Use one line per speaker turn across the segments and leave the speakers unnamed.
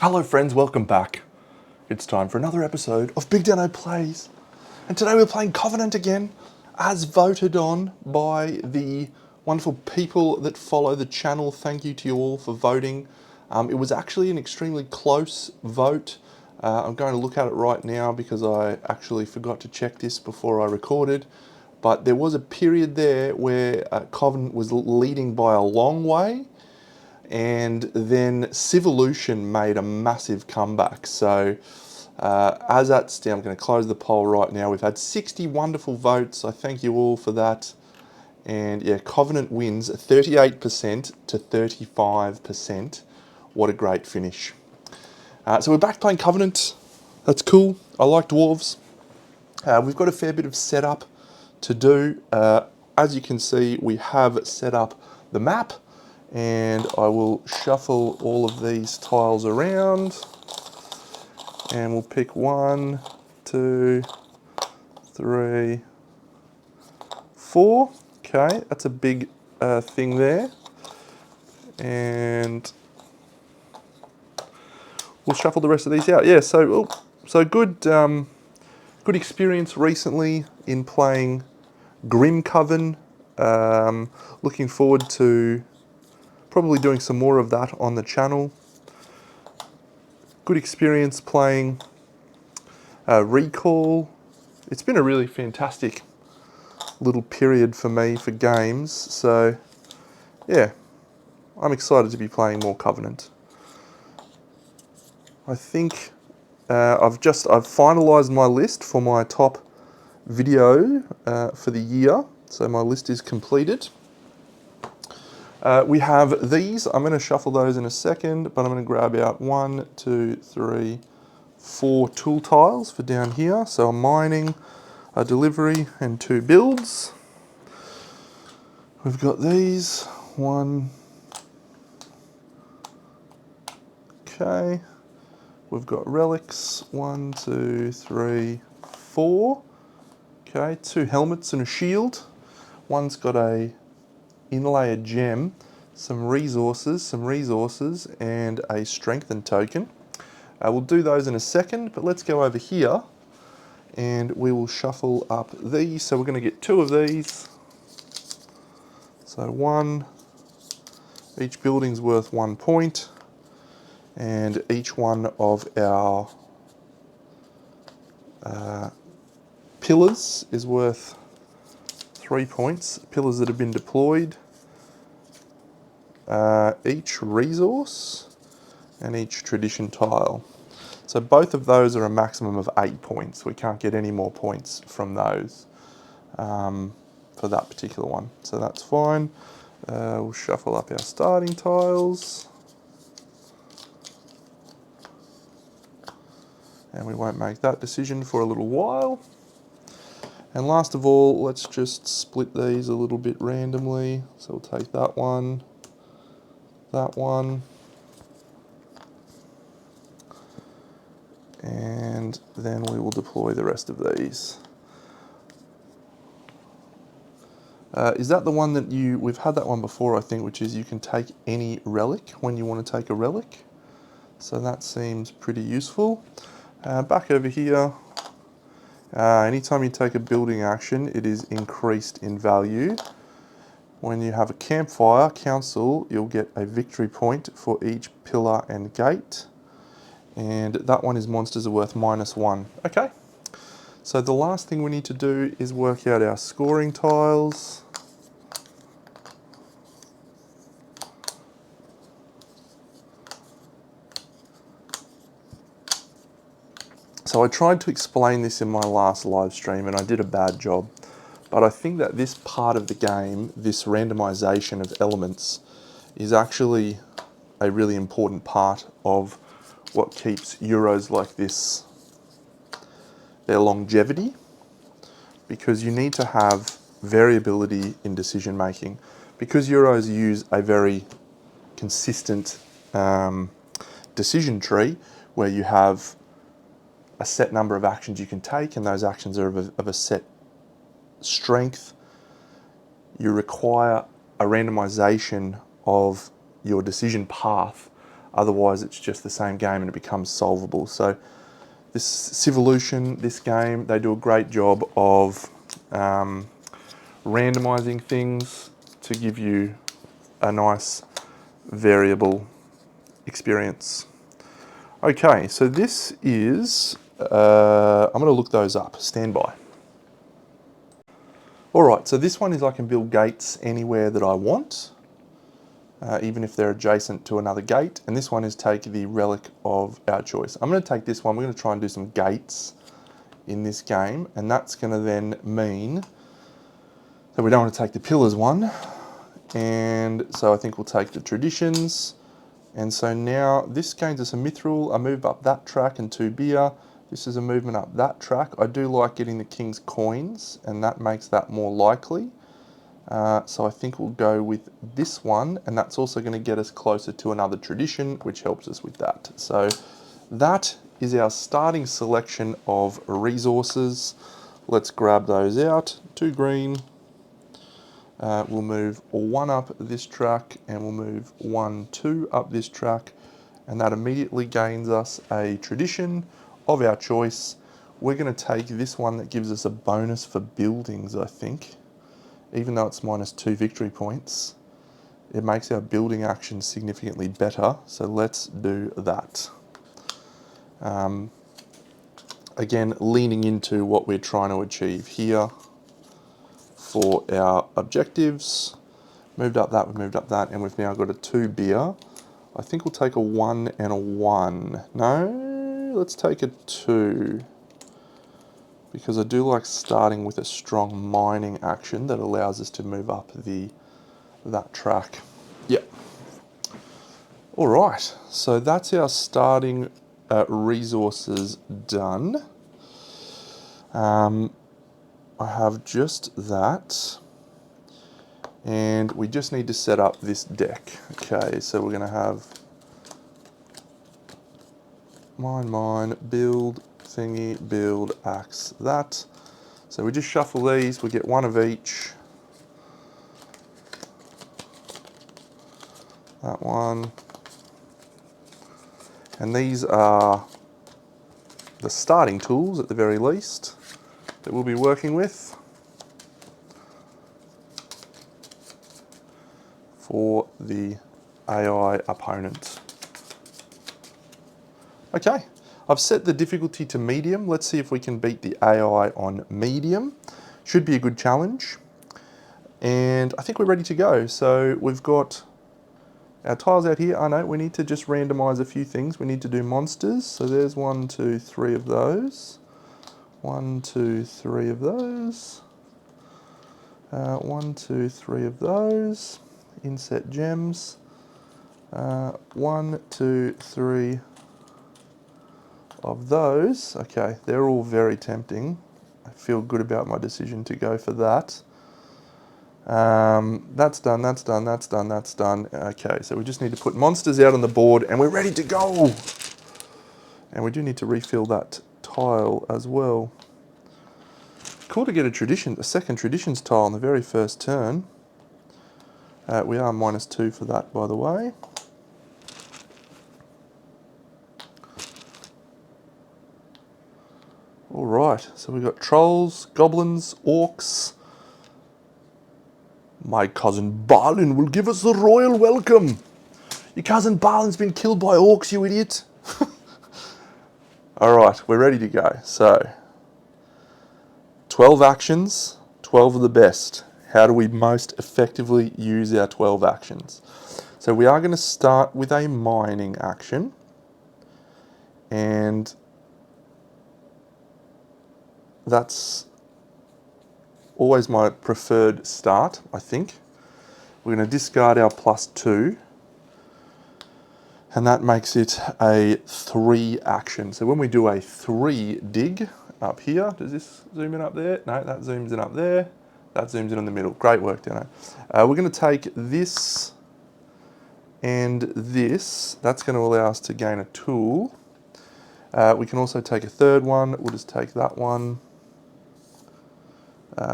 Hello friends, welcome back. It's time for another episode of BigDenoPlays. And today we're playing Covenant again, as voted on by the wonderful people that follow the channel. Thank you to you all for voting. It was actually an extremely close vote. I'm going to look at it right now because I actually forgot to check this before I recorded. But there was a period there where Covenant was leading by a long way. And then Civolution made a massive comeback. So as at I'm going to close the poll right now. We've had 60 wonderful votes. I thank you all for that. And yeah, Covenant wins 38% to 35%. What a great finish. So we're back playing Covenant. That's cool. I like dwarves. We've got a fair bit of setup to do. As you can see, we have set up the map. And I will shuffle all of these tiles around and we'll pick 1, 2, 3, 4. Okay, that's a big thing there. And we'll shuffle the rest of these out. Yeah, so good, good experience recently in playing Grim Coven. Looking forward to probably doing some more of that on the channel. Good experience playing Recall. It's been a really fantastic little period for me for games. So yeah, I'm excited to be playing more Covenant. I think I've finalised my list for my top video for the year. So my list is completed. We have these. I'm going to shuffle those in a second, but I'm going to grab out 1, 2, 3, 4 tool tiles for down here. So a mining, a delivery, and 2 builds. We've got these. 1. Okay. We've got relics. 1, 2, 3, 4. Okay. 2 helmets and a shield. One's got a inlayer gem, some resources, and a strengthen token. We'll do those in a second, but let's go over here and we will shuffle up these. So we're going to get 2 of these. So 1, each building's worth 1 point, and each one of our pillars is worth 3 points. Pillars that have been deployed. Each resource and each tradition tile. So both of those are a maximum of 8 points. We can't get any more points from those for that particular one. So that's fine. We'll shuffle up our starting tiles. And we won't make that decision for a little while. And last of all, let's just split these a little bit randomly. So we'll take that one, and then we will deploy the rest of these. Is that the one that we've had that one before, I think, which is you can take any relic when you want to take a relic. So that seems pretty useful. Back over here, anytime you take a building action, it is increased in value. When you have a campfire council, you'll get a victory point for each pillar and gate. And that one is monsters are worth -1. Okay, so the last thing we need to do is work out our scoring tiles. So I tried to explain this in my last live stream and I did a bad job. But I think that this part of the game, this randomization of elements, is actually a really important part of what keeps Euros like this, their longevity, because you need to have variability in decision making. Because Euros use a very consistent decision tree where you have a set number of actions you can take and those actions are of a set strength, you require a randomization of your decision path Otherwise, it's just the same game and it becomes solvable. So this Civolution, this game, they do a great job of randomizing things to give you a nice variable experience. Okay, so this is, I'm going to look those up. Stand by. All right, so this one is I can build gates anywhere that I want, even if they're adjacent to another gate. And this one is take the relic of our choice. I'm going to take this one. We're going to try and do some gates in this game, and that's going to then mean that we don't want to take the pillars one. And so I think we'll take the traditions. And so now this gains us a mithril. I move up that track and 2 beer. This is a movement up that track. I do like getting the king's coins, and that makes that more likely. So I think we'll go with this one, and that's also going to get us closer to another tradition, which helps us with that. So that is our starting selection of resources. Let's grab those out. 2 green. We'll move 1 up this track, and we'll move 1, 2 up this track, and that immediately gains us a tradition of our choice. We're going to take this one that gives us a bonus for buildings, I think. Even though it's -2 victory points, it makes our building action significantly better, so let's do that. Again, leaning into what we're trying to achieve here for our objectives. Moved up that, we've moved up that, and we've now got a 2 beer. I think we'll take a 1 and a 1. No, let's take a 2. Because I do like starting with a strong mining action that allows us to move up that track. Yep. All right, so that's our starting resources done. I have just that. And we just need to set up this deck. Okay, so we're going to have mine, build, thingy, build, axe, that. So we just shuffle these, we get 1 of each. That one. And these are the starting tools at the very least that we'll be working with for the AI opponent. Okay, I've set the difficulty to medium. Let's see if we can beat the AI on medium. Should be a good challenge. And I think we're ready to go. So we've got our tiles out here. I know we need to just randomize a few things. We need to do monsters. So there's 1, 2, 3 of those. 1, 2, 3 of those. 1, 2, 3 of those. Inset gems. 1, 2, 3 of those. Okay, they're all very tempting. I feel good about my decision to go for that. That's done, that's done, that's done, that's done. Okay, so we just need to put monsters out on the board and we're ready to go. And we do need to refill that tile as well. Cool to get a second traditions tile on the very first turn. We are -2 for that, by the way. All right, so we've got trolls, goblins, orcs. My cousin Balin will give us a royal welcome. Your cousin Balin's been killed by orcs, you idiot. All right, we're ready to go. So, 12 actions, 12 of the best. How do we most effectively use our 12 actions? So we are going to start with a mining action. And that's always my preferred start, I think. We're going to discard our +2. And that makes it a 3 action. So when we do a 3 dig up here, does this zoom in up there? No, that zooms in up there. That zooms in the middle. Great work, Dano. We're going to take this and this. That's going to allow us to gain a tool. We can also take a third one. We'll just take that one.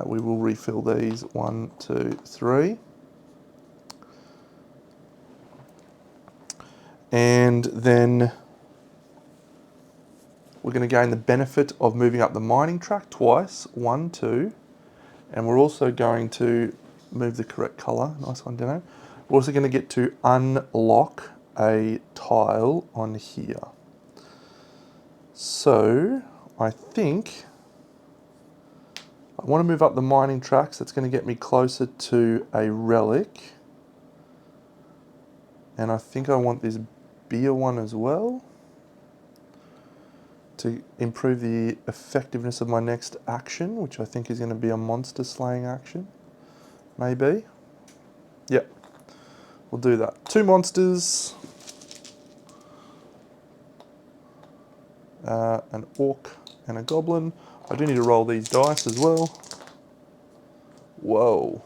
We will refill these. 1, 2, 3. And then we're going to gain the benefit of moving up the mining track twice, 1, 2, and we're also going to move the correct colour. Nice one, Deno. We're also going to get to unlock a tile on here. So I think I want to move up the mining tracks. That's going to get me closer to a relic. And I think I want this beer one as well to improve the effectiveness of my next action, which I think is going to be a monster slaying action. Maybe. Yep. We'll do that. 2 monsters. An orc and a goblin. I do need to roll these dice as well. Whoa.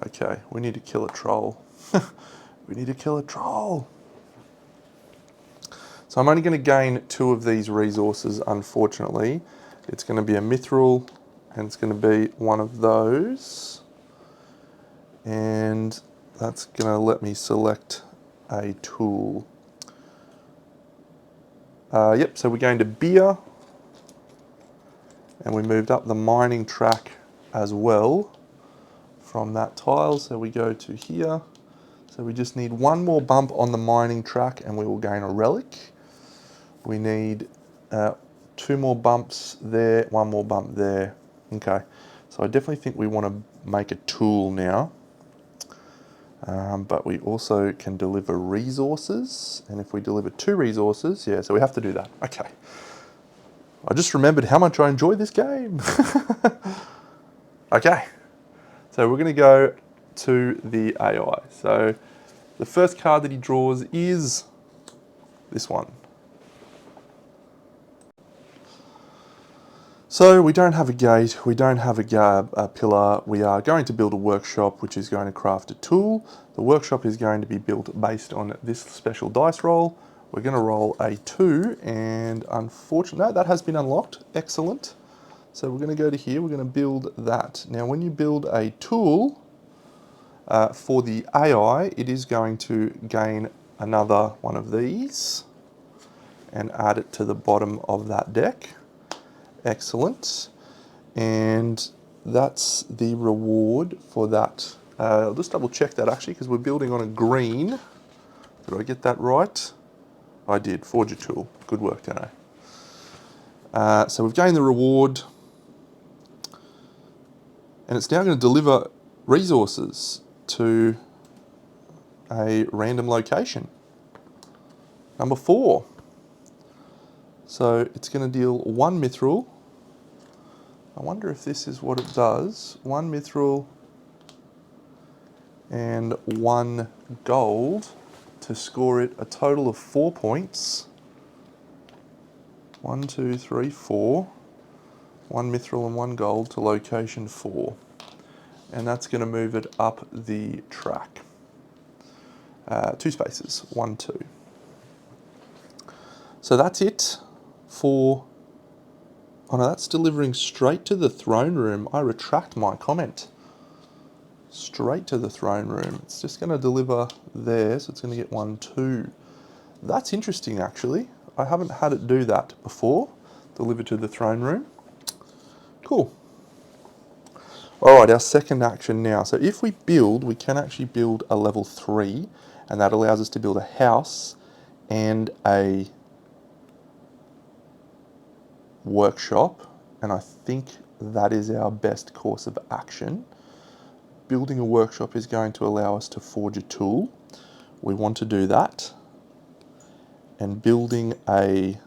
Okay, we need to kill a troll. We need to kill a troll. So I'm only going to gain 2 of these resources, unfortunately. It's going to be a mithril, and it's going to be one of those. And that's going to let me select a tool. Yep, so we gained a beer, and we moved up the mining track as well from that tile. So we go to here. So we just need 1 more bump on the mining track and we will gain a relic. We need 2 more bumps there, 1 more bump there. Okay, so I definitely think we want to make a tool now. But we also can deliver resources. And if we deliver 2 resources, yeah, so we have to do that. Okay. I just remembered how much I enjoy this game. Okay, so we're going to go to the AI. So the first card that he draws is this one. So we don't have a gate, we don't have a pillar. We are going to build a workshop which is going to craft a tool. The workshop is going to be built based on this special dice roll. We're going to roll a 2 and unfortunately, no, that has been unlocked. Excellent. So we're going to go to here, we're going to build that. Now when you build a tool for the AI, it is going to gain another one of these and add it to the bottom of that deck. Excellent. And that's the reward for that. I'll just double check that actually because we're building on a green. Did I get that right? I did. Forge a tool. Good work, Dano. So we've gained the reward. And it's now going to deliver resources to a random location. Number 4. So it's going to deal 1 mithril. I wonder if this is what it does. 1 mithril and 1 gold to score it a total of 4 points. 1, 2, 3, 4. 1 mithril and 1 gold to location 4. And that's going to move it up the track. 2 spaces, 1, 2. So that's it for... Oh no, that's delivering straight to the throne room. I retract my comment. Straight to the throne room. It's just going to deliver there, so it's going to get 1, 2. That's interesting, actually. I haven't had it do that before. Deliver to the throne room. Cool. All right, our second action now. So if we build, we can actually build a level 3, and that allows us to build a house and a workshop, and I think that is our best course of action. Building a workshop is going to allow us to forge a tool. We want to do that. And building a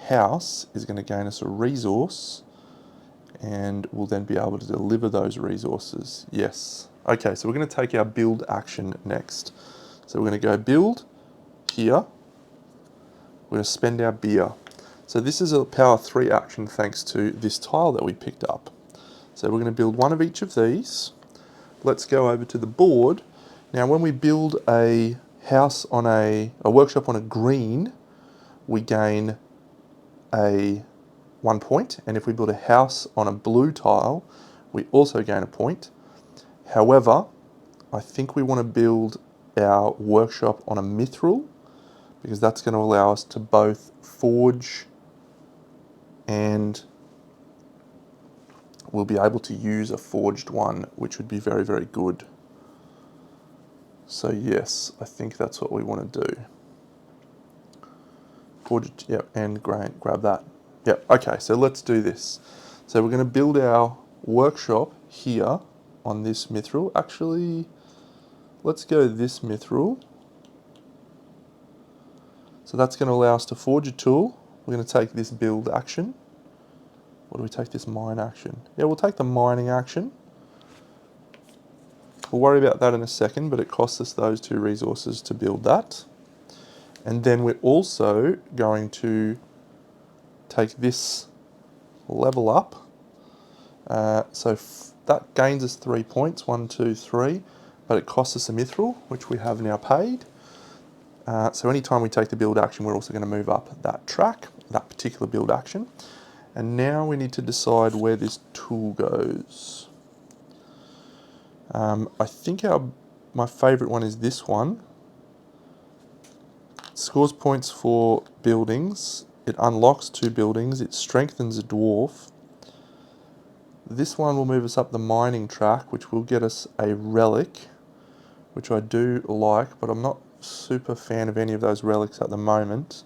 house is going to gain us a resource, and we'll then be able to deliver those resources. Yes. Okay, so we're going to take our build action next. So we're going to go build here. We're going to spend our beer. So this is a power 3 action thanks to this tile that we picked up. So we're going to build 1 of each of these. Let's go over to the board. Now when we build a house on a workshop on a green, we gain a 1 point, and if we build a house on a blue tile, we also gain a point. However, I think we want to build our workshop on a mithril, because that's going to allow us to both forge and we'll be able to use a forged one, which would be very, very good. So yes, I think that's what we want to do. Forged, yep, and grab that. Yep, okay, so let's do this. So we're going to build our workshop here on this mithril. Actually, let's go this mithril. So that's going to allow us to forge a tool. We're going to take this build action. Or do we take this mine action? Yeah, we'll take the mining action. We'll worry about that in a second, but it costs us those 2 resources to build that. And then we're also going to take this level up. So that gains us 3 points, 1, 2, 3, but it costs us a mithril, which we have now paid. So anytime we take the build action, we're also going to move up that track, that particular build action. And now we need to decide where this tool goes. I think my favourite one is this one. It scores points for buildings. It unlocks 2 buildings. It strengthens a dwarf. This one will move us up the mining track, which will get us a relic, which I do like, but I'm not super fan of any of those relics at the moment.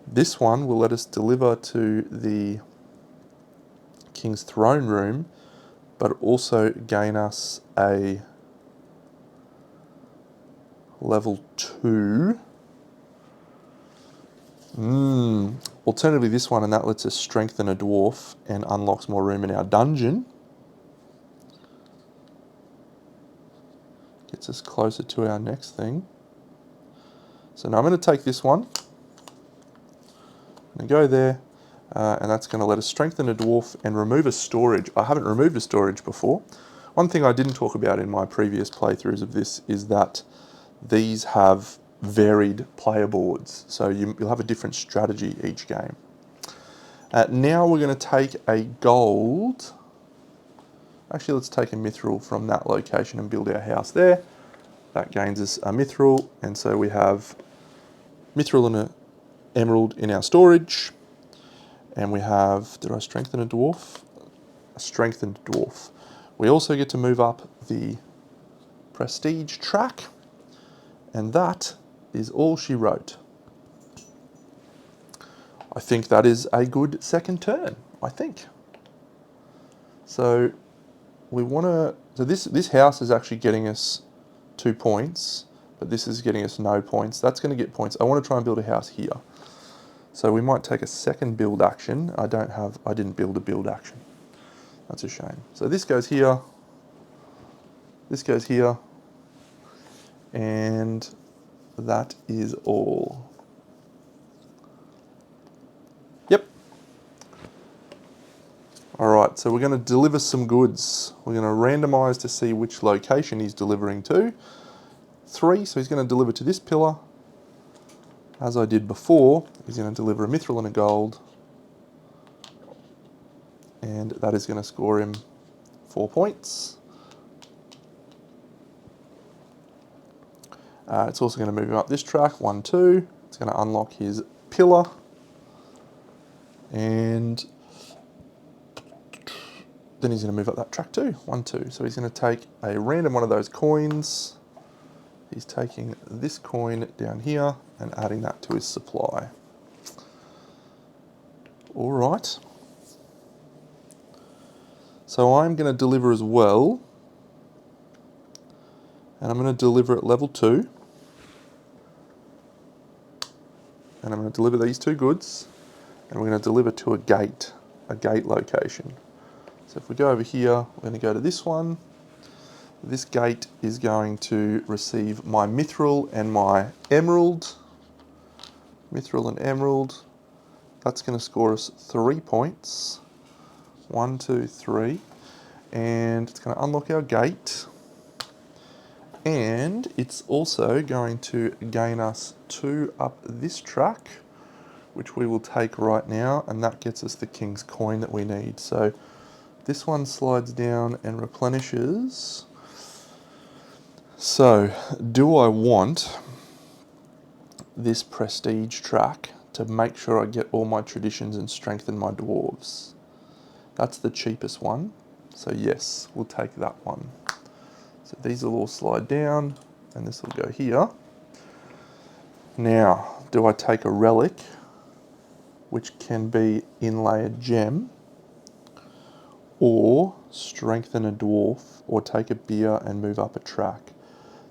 This one will let us deliver to the King's Throne Room, but also gain us a level 2. Alternatively, this one, and that lets us strengthen a dwarf and unlocks more room in our dungeon. Gets us closer to our next thing. So now I'm going to take this one. I'm going to go there, and that's going to let us strengthen a dwarf and remove a storage. I haven't removed a storage before. One thing I didn't talk about in my previous playthroughs of this is that these have varied player boards, so you'll have a different strategy each game. Now we're going to take a gold. Actually, let's take a mithril from that location and build our house there. That gains us a mithril, and so we have mithril and an emerald in our storage. And we have, did I strengthen a dwarf? A strengthened dwarf. We also get to move up the prestige track, and that is all she wrote. I think that is a good second turn, I think. So we want to, so this house is actually getting us 2 points, but this is getting us no points. That's going to get points. I want to try and build a house here. So we might take a second build action. I didn't build a build action. That's a shame. So this goes here. This goes here. And that is all. Yep. All right, so we're going to deliver some goods. We're going to randomize to see which location he's delivering to. 3, so he's going to deliver to this pillar. As I did before, he's going to deliver a mithril and a gold. And that is going to score him 4 points. It's also going to move him up this track, 1, 2. It's going to unlock his pillar. And then he's going to move up that track too, 1, 2. So he's going to take a random one of those coins. He's taking this coin down here and adding that to his supply. All right. So I'm going to deliver as well. And I'm going to deliver at level 2. And I'm going to deliver these 2 goods. And we're going to deliver to a gate location. So if we go over here, we're going to go to this one. This gate is going to receive my mithril and my emerald. Mithril and emerald. That's going to score us 3 points. 1, 2, 3. And it's going to unlock our gate. And it's also going to gain us 2 up this track, which we will take right now, and that gets us the King's Coin that we need. So this one slides down and replenishes So, do I want this prestige track to make sure I get all my traditions and strengthen my dwarves? That's the cheapest one. So yes, we'll take that one. So these will all slide down and this will go here. Now, do I take a relic, which can be inlay a gem, or strengthen a dwarf, or take a beer and move up a track?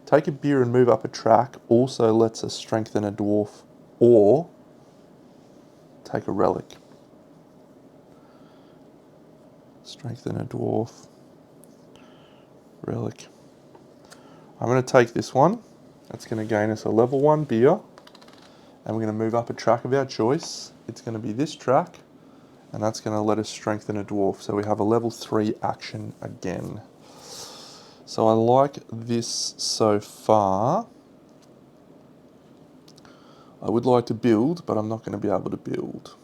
Take a beer and move up a track also lets us strengthen a dwarf or take a relic. Strengthen a dwarf, relic. I'm going to take this one. That's going to gain us a level 1 beer. And we're going to move up a track of our choice. It's going to be this track. And that's going to let us strengthen a dwarf. So we have a level 3 action again. So I like this so far. I would like to build, but I'm not going to be able to build.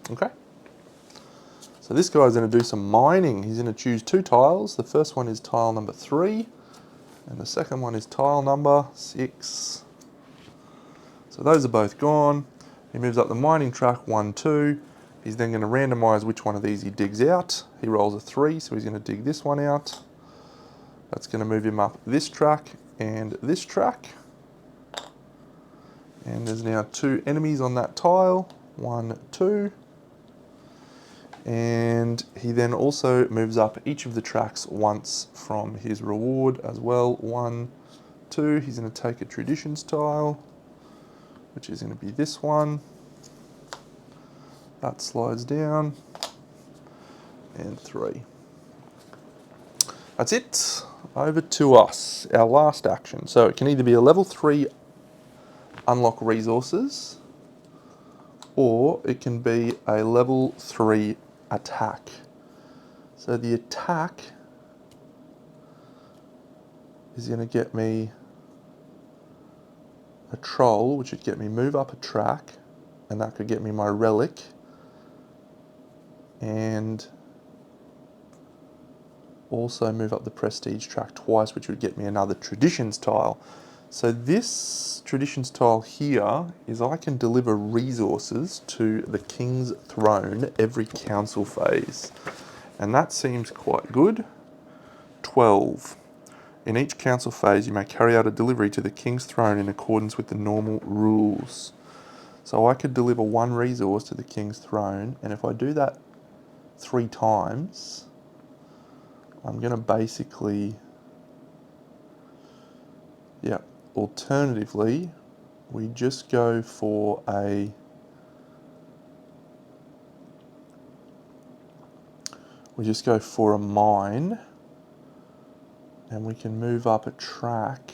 Okay. So this guy's going to do some mining. He's going to choose 2 tiles. The first one is tile number 3. And the second one is tile number 6. So those are both gone. He moves up the mining track 1, 2. He's then going to randomise which one of these he digs out. He rolls a 3, so he's going to dig this one out. That's going to move him up this track and this track. And there's now 2 enemies on that tile. 1, 2. And he then also moves up each of the tracks once from his reward as well. 1, 2. He's going to take a traditions tile, which is going to be this one. That slides down. And 3. That's it. Over to us. Our last action. So it can either be a level 3 unlock resources, or it can be a level 3 attack. So the attack is going to get me a troll, which would get me move up a track, and that could get me my relic, and also move up the prestige track twice, which would get me another traditions tile. So this traditions tile here is I can deliver resources to the king's throne every council phase. And that seems quite good. 12. In each council phase, you may carry out a delivery to the king's throne in accordance with the normal rules. So I could deliver 1 resource to the king's throne, and if I do that 3 times, I'm going to basically, yeah, alternatively, we just go for a mine, and we can move up a track,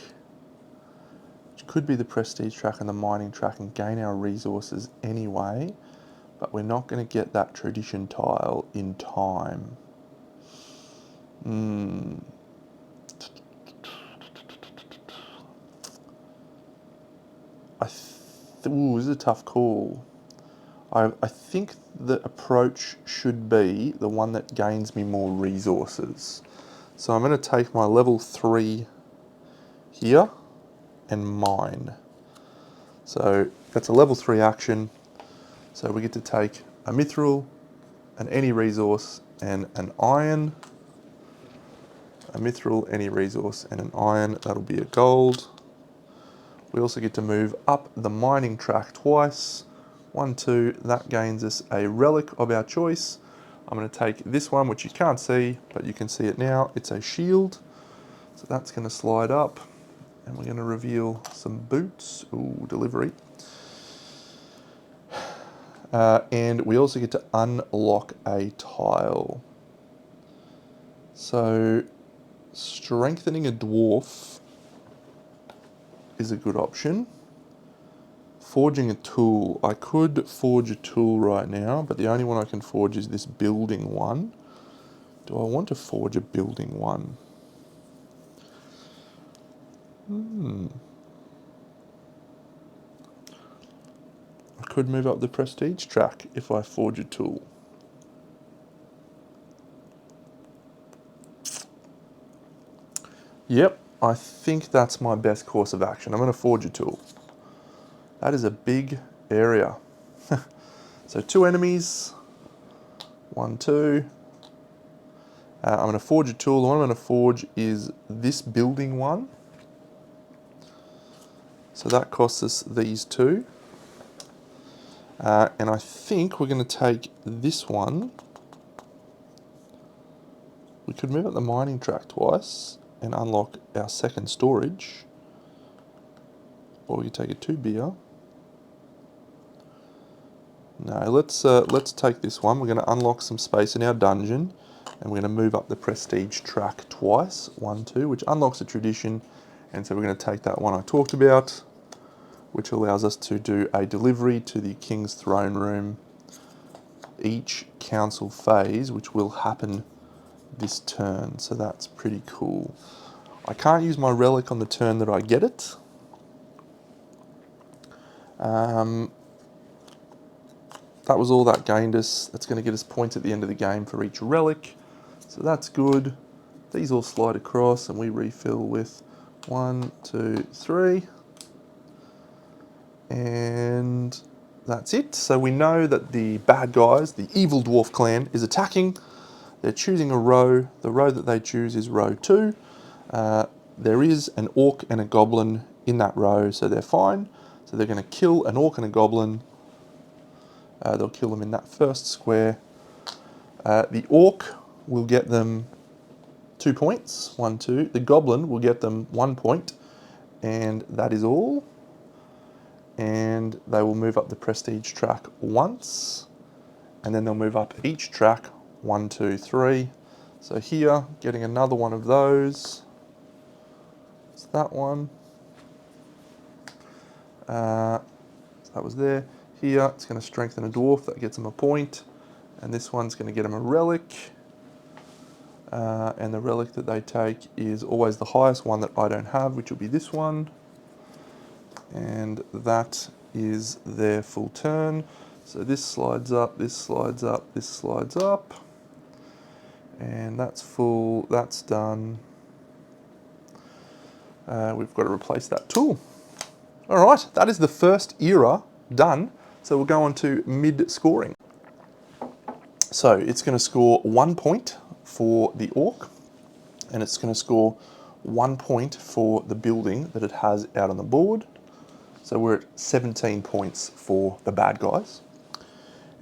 which could be the prestige track and the mining track, and gain our resources anyway, but we're not going to get that tradition tile in time. Ooh, this is a tough call. I think the approach should be the one that gains me more resources. So I'm going to take my level 3 here and mine. So that's a level 3 action. So we get to take a mithril, an any resource, and an iron. A mithril, any resource, and an iron. That'll be a gold. We also get to move up the mining track twice. 1, 2, that gains us a relic of our choice. I'm going to take this one, which you can't see, but you can see it now. It's a shield. So that's going to slide up. And we're going to reveal some boots. Ooh, delivery. And we also get to unlock a tile. So strengthening a dwarf is a good option. Forging a tool. I could forge a tool right now, but the only one I can forge is this building one. Do I want to forge a building one? I could move up the prestige track if I forge a tool. Yep, I think that's my best course of action. I'm going to forge a tool. That is a big area. So 2 enemies, 1, 2. I'm going to forge a tool. The one I'm going to forge is this building one. So that costs us these 2. And I think we're going to take this one. We could move up the mining track twice and unlock our second storage. Or we could take a 2 beer. No, let's take this one. We're going to unlock some space in our dungeon, and we're going to move up the prestige track twice, 1, 2, which unlocks a tradition. And so we're going to take that one I talked about, which allows us to do a delivery to the King's Throne Room each council phase, which will happen this turn. So that's pretty cool. I can't use my relic on the turn that I get it. That was all that gained us. That's going to get us points at the end of the game for each relic. So that's good. These all slide across and we refill with 1, 2, 3. And that's it. So we know that the bad guys, the evil dwarf clan, is attacking. They're choosing a row. The row that they choose is row 2. There is an orc and a goblin in that row, so they're fine. So they're going to kill an orc and a goblin. They'll kill them in that first square. The orc will get them 2 points, 1, 2. The goblin will get them 1 point, and that is all. And they will move up the prestige track once, and then they'll move up each track 1, 2, 3. So here, getting another one of those. It's that one. So that was there. Here, it's going to strengthen a dwarf. That gets them a point. And this one's going to get them a relic. And the relic that they take is always the highest one that I don't have, which will be this one. And that is their full turn. So this slides up, this slides up, this slides up. And that's full, that's done. We've got to replace that tool. All right, that is the first era done. So we'll go on to mid-scoring. So it's going to score 1 point for the orc, and it's going to score 1 point for the building that it has out on the board. So we're at 17 points for the bad guys.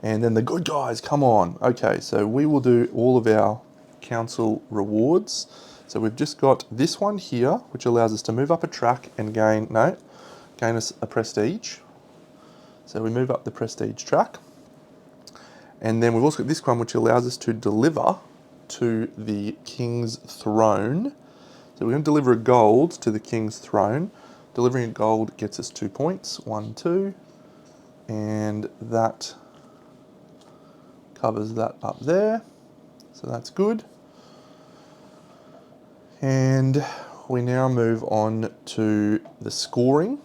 And then the good guys, come on. Okay, so we will do all of our council rewards. So we've just got this one here, which allows us to move up a track and gain us a prestige. So we move up the prestige track. And then we've also got this one, which allows us to deliver to the King's Throne. So we're going to deliver a gold to the King's Throne. Delivering a gold gets us 2 points, 1, 2. And that covers that up there. So that's good. And we now move on to the scoring.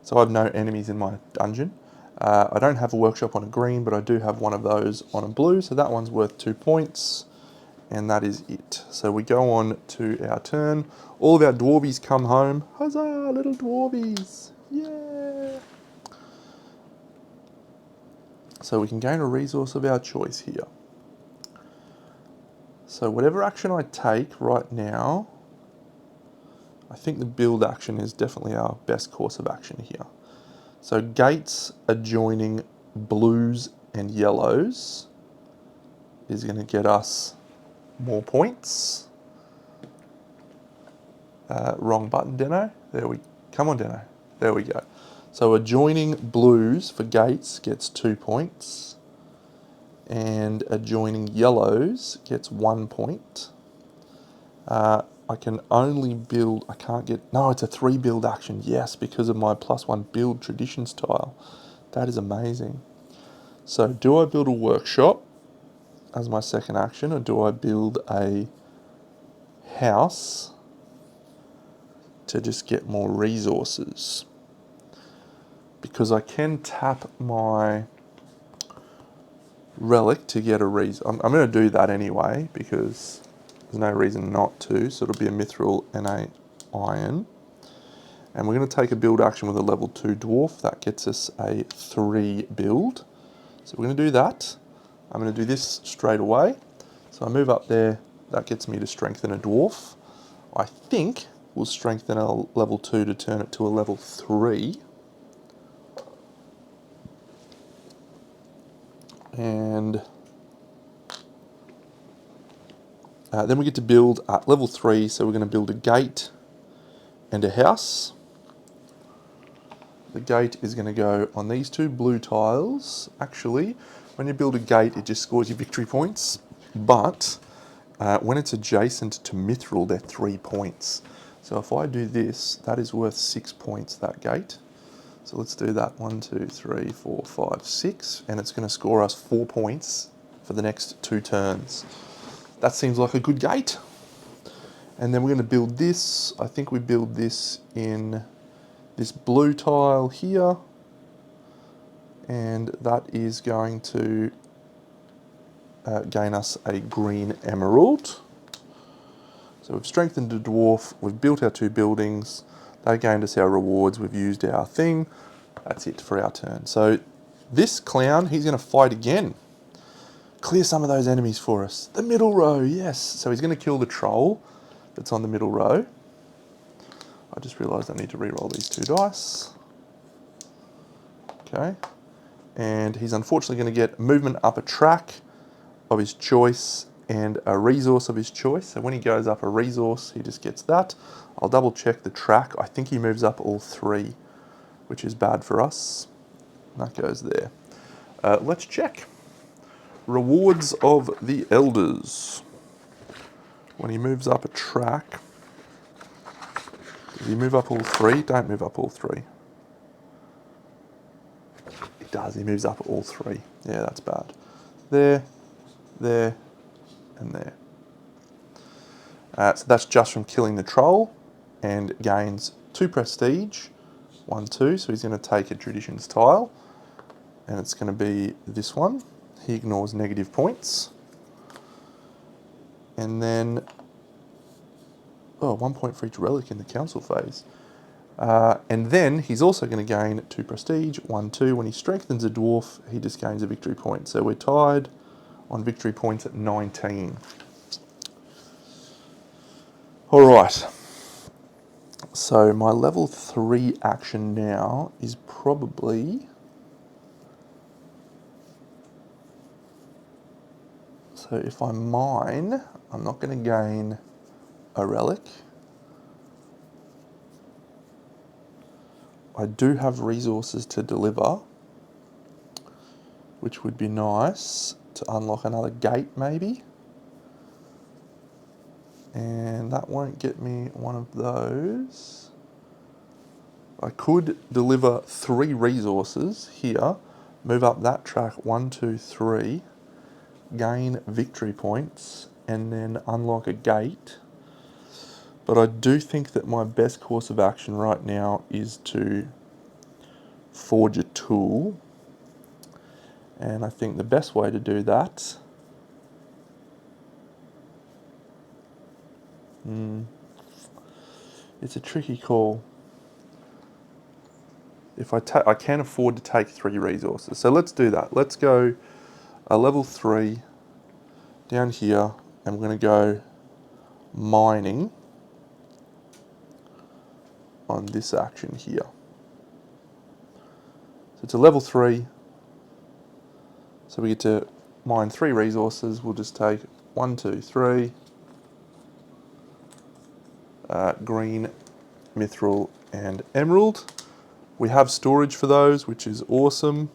So I have no enemies in my dungeon. I don't have a workshop on a green, but I do have one of those on a blue. So that one's worth 2 points. And that is it. So we go on to our turn. All of our dwarvies come home. Huzzah, little dwarvies. Yeah. So we can gain a resource of our choice here. So whatever action I take right now, I think the build action is definitely our best course of action here. So gates adjoining blues and yellows is going to get us more points. Wrong button, Deno. Come on, Deno. There we go. So adjoining blues for gates gets 2 points. And adjoining yellows gets 1 point. I can only build, I can't get, no, it's a 3 build action, yes, because of my +1 build tradition style. That is amazing. So do I build a workshop as my second action, or do I build a house to just get more resources? Because I can tap my relic to get a resource. I'm going to do that anyway, because There's no reason not to, so it'll be a mithril and a iron. And we're going to take a build action with a level 2 dwarf. That gets us a 3 build. So we're going to do that. I'm going to do this straight away. So I move up there. That gets me to strengthen a dwarf. I think we'll strengthen a level 2 to turn it to a level 3. And then we get to build at level 3. So we're going to build a gate and a house. The gate is going to go on these 2 blue tiles. Actually, when you build a gate, it just scores you victory points. But when it's adjacent to mithril, they're 3 points. So if I do this, that is worth 6 points, that gate. So let's do that. 1, 2, 3, 4, 5, 6. And it's going to score us 4 points for the next 2 turns. That seems like a good gate. And then we're going to build this. I think we build this in this blue tile here, and that is going to gain us a green emerald. So we've strengthened the dwarf, we've built our 2 buildings, they gained us our rewards, we've used our thing. That's it for our turn. So this clown, he's going to fight again. Clear some of those enemies for us. The middle row, yes. So he's going to kill the troll that's on the middle row. I just realised I need to re-roll these 2 dice. Okay. And he's unfortunately going to get movement up a track of his choice and a resource of his choice. So when he goes up a resource, he just gets that. I'll double check the track. I think he moves up all 3, which is bad for us. That goes there. Let's check. Rewards of the Elders. When he moves up a track, does he move up all 3? Don't move up all 3. It does, he moves up all 3. Yeah, that's bad. There, there, and there. So that's just from killing the troll, and gains 2 prestige, 1, 2. So he's going to take a traditions tile, and it's going to be this one. He ignores negative points. And then, 1 point for each relic in the council phase. And then he's also going to gain 2 prestige, 1, 2. When he strengthens a dwarf, he just gains a victory point. So we're tied on victory points at 19. All right. So my level 3 action now is probably... So if I mine, I'm not going to gain a relic. I do have resources to deliver, which would be nice to unlock another gate maybe. And that won't get me one of those. I could deliver 3 resources here, move up that track 1, 2, 3, gain victory points, and then unlock a gate. But I do think that my best course of action right now is to forge a tool. And I think the best way to do that it's a tricky call. If I can afford to take 3 resources. So let's do that. Let's go a level 3 down here, and we're going to go mining on this action here. So it's a level 3. So we get to mine 3 resources. We'll just take 1, 2, 3. Green, mithril, and emerald. We have storage for those, which is awesome.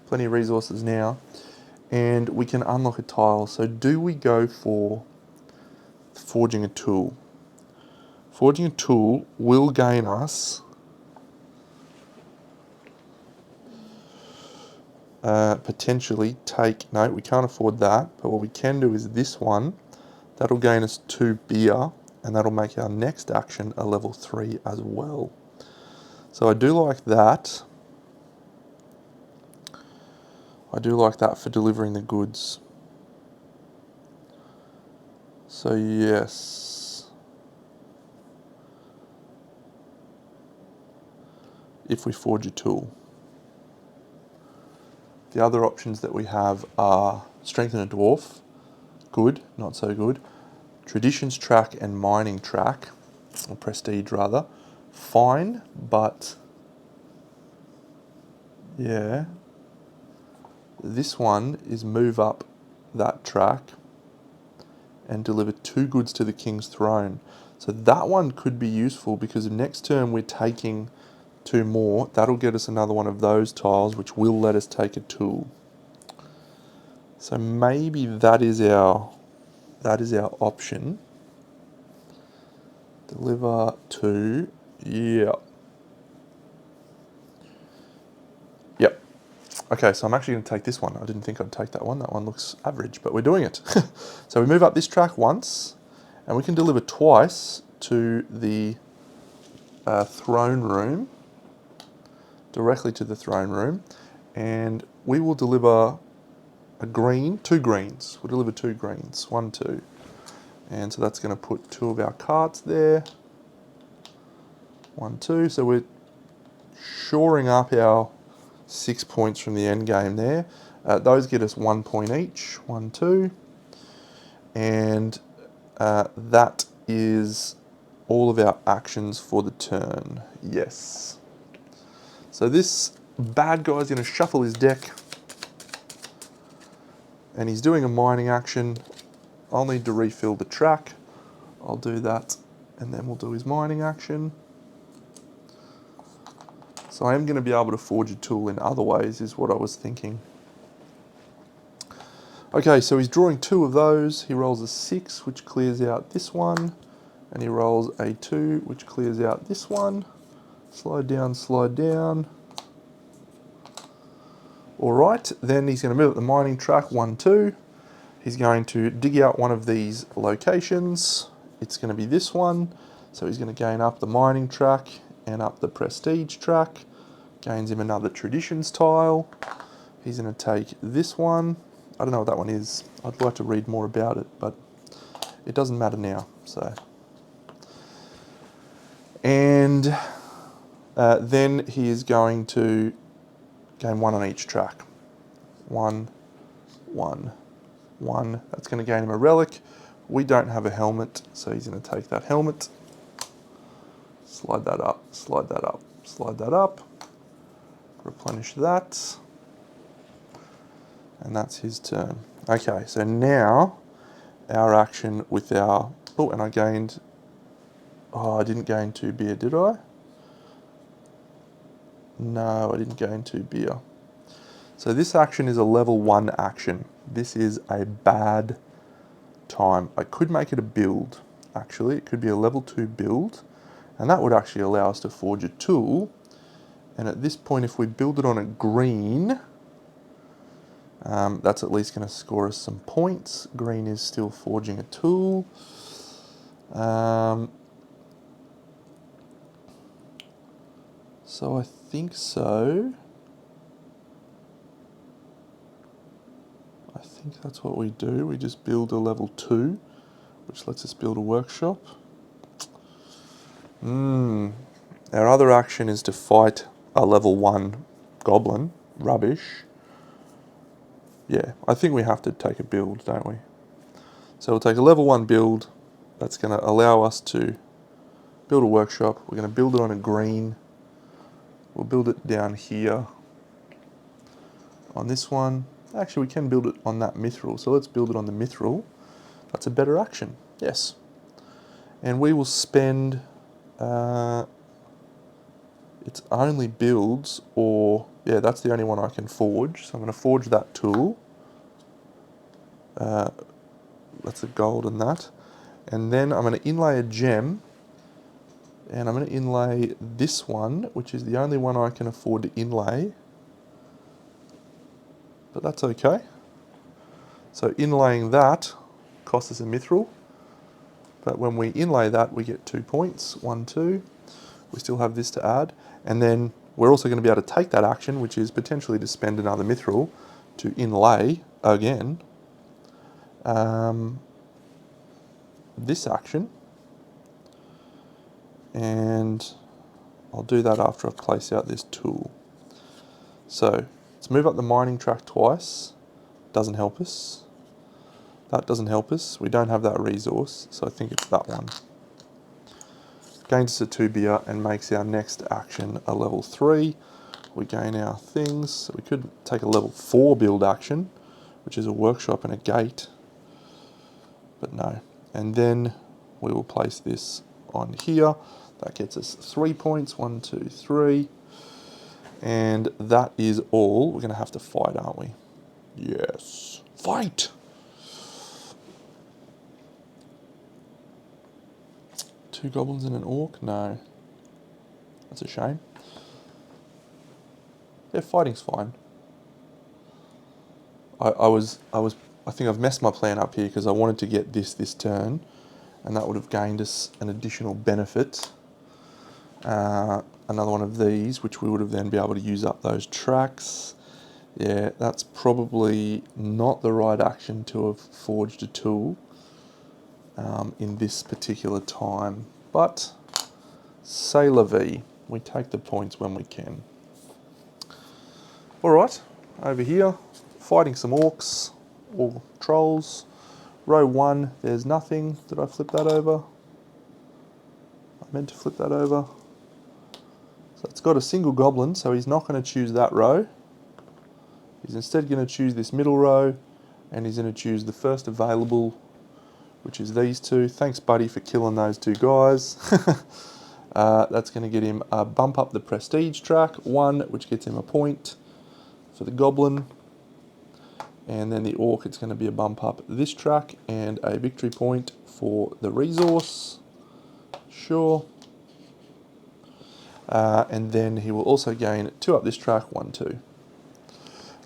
Plenty of resources now. And we can unlock a tile. So do we go for forging a tool? Forging a tool will gain us potentially take... No, we can't afford that. But what we can do is this one. That'll gain us 2 beer, and that'll make our next action a level 3 as well. So I do like that. I do like that for delivering the goods. So yes, if we forge a tool. The other options that we have are strengthen a dwarf, good, not so good. Traditions track and mining track, or prestige rather, fine, but yeah. This one is move up that track and deliver 2 goods to the king's throne. So that one could be useful because next turn we're taking 2 more. That'll get us another one of those tiles, which will let us take a tool. So maybe that is our option. Deliver 2. Yeah. Yep. Okay, so I'm actually going to take this one. I didn't think I'd take that one. That one looks average, but we're doing it. So we move up this track once, and we can deliver twice to the throne room, directly to the throne room, and we will deliver a green, 2 greens. We'll deliver 2 greens, 1, 2. And so that's going to put 2 of our cards there. 1, 2. So we're shoring up our 6 points from the end game there. Those get us 1 point each, 1, 2. And that is all of our actions for the turn. Yes. So this bad guy's going to shuffle his deck. And he's doing a mining action. I'll need to refill the track. I'll do that, and then we'll do his mining action. So I am going to be able to forge a tool in other ways, is what I was thinking. Okay, so he's drawing 2 of those. He rolls a 6, which clears out this one. And he rolls a 2, which clears out this one. Slide down, slide down. All right, then he's going to move up the mining track, 1, 2. He's going to dig out one of these locations. It's going to be this one. So he's going to gain up the mining track and up the prestige track. Gains him another traditions tile. He's going to take this one. I don't know what that one is. I'd like to read more about it, but it doesn't matter now. So, and then he is going to gain 1 on each track. 1, 1, 1. That's going to gain him a relic. We don't have a helmet, so he's going to take that helmet. Slide that up, slide that up, slide that up. Replenish that. And that's his turn. Okay, so now our action with our... Oh, and I gained... Oh, I didn't gain 2 beer, did I? No, I didn't gain 2 beer. So this action is a level 1 action. This is a bad time. I could make it a build, actually. It could be a level 2 build. And that would actually allow us to forge a tool. And at this point, if we build it on a green... that's at least going to score us some points. Green is still forging a tool. So I think so. I think that's what we do. We just build a level 2, which lets us build a workshop. Our other action is to fight a level 1 goblin. Rubbish. Yeah, I think we have to take a build, don't we? So we'll take a level 1 build. That's going to allow us to build a workshop. We're going to build it on a green. We'll build it down here on this one. Actually, we can build it on that mithril. So let's build it on the mithril. That's a better action. Yes. And we will spend... it's only builds or... Yeah, that's the only one I can forge. So I'm going to forge that tool. That's a gold and that. And then I'm going to inlay a gem. And I'm going to inlay this one, which is the only one I can afford to inlay. But that's okay. So inlaying that costs us a mithril. But when we inlay that, we get 2 points. 1, 2. We still have this to add. And then we're also going to be able to take that action, which is potentially to spend another mithril, to inlay again. this action, and I'll do that after I place out this tool. So let's move up the mining track twice. Doesn't help us. That doesn't help us. We don't have that resource, so I think it's that one. Gains us a 2 beer and makes our next action a level 3. We gain our things. So we could take a level 4 build action, which is a workshop and a gate, but no. And then we will place this on here. That gets us 3 points. 1, 2, 3. And that is all. We're going to have to fight, aren't we? Yes. Fight! Two goblins and an orc? No. That's a shame. Yeah, fighting's fine. I think I've messed my plan up here because I wanted to get this turn, and that would have gained us an additional benefit. Another one of these, which we would have then be able to use up those tracks. Yeah, that's probably not the right action to have forged a tool in this particular time. But, c'est la vie. We take the points when we can. Alright, over here, fighting some orcs, or trolls. Row 1, there's nothing. Did I flip that over? I meant to flip that over. So it's got a single goblin, so he's not going to choose that row. He's instead going to choose this middle row, and he's going to choose the first available, which is these two. Thanks, buddy, for killing those two guys. That's going to get him a bump up the prestige track, 1, which gets him a point for the goblin. And then the orc, it's going to be a bump up this track and a victory point for the resource. Sure. And then he will also gain 2 up this track, 1, 2.